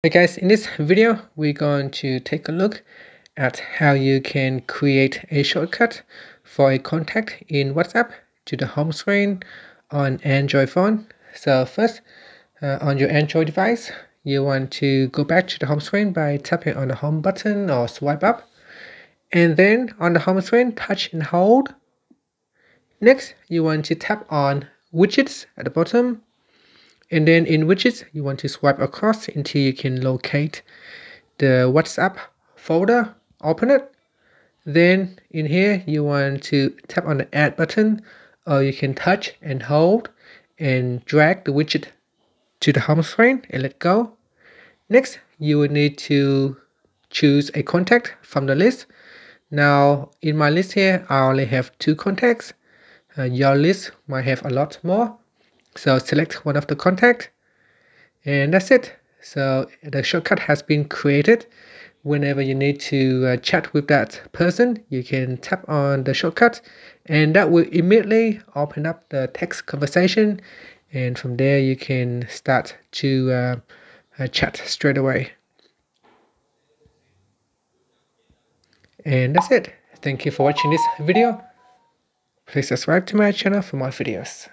Hey guys, in this video we're going to take a look at how you can create a shortcut for a contact in WhatsApp to the home screen on Android phone. So first, on your Android device, you want to go back to the home screen by tapping on the home button or swipe up, and then on the home screen touch and hold. Next, you want to tap on widgets at the bottom. And then in widgets, you want to swipe across until you can locate the WhatsApp folder, open it. Then in here, you want to tap on the add button, or you can touch and hold and drag the widget to the home screen and let go. Next, you will need to choose a contact from the list. Now in my list here, I only have 2 contacts. Your list might have a lot more. So select one of the contact, and that's it. So the shortcut has been created. Whenever you need to chat with that person, you can tap on the shortcut, and that will immediately open up the text conversation, and from there you can start to chat straight away. And that's it. Thank you for watching this video. Please subscribe to my channel for more videos.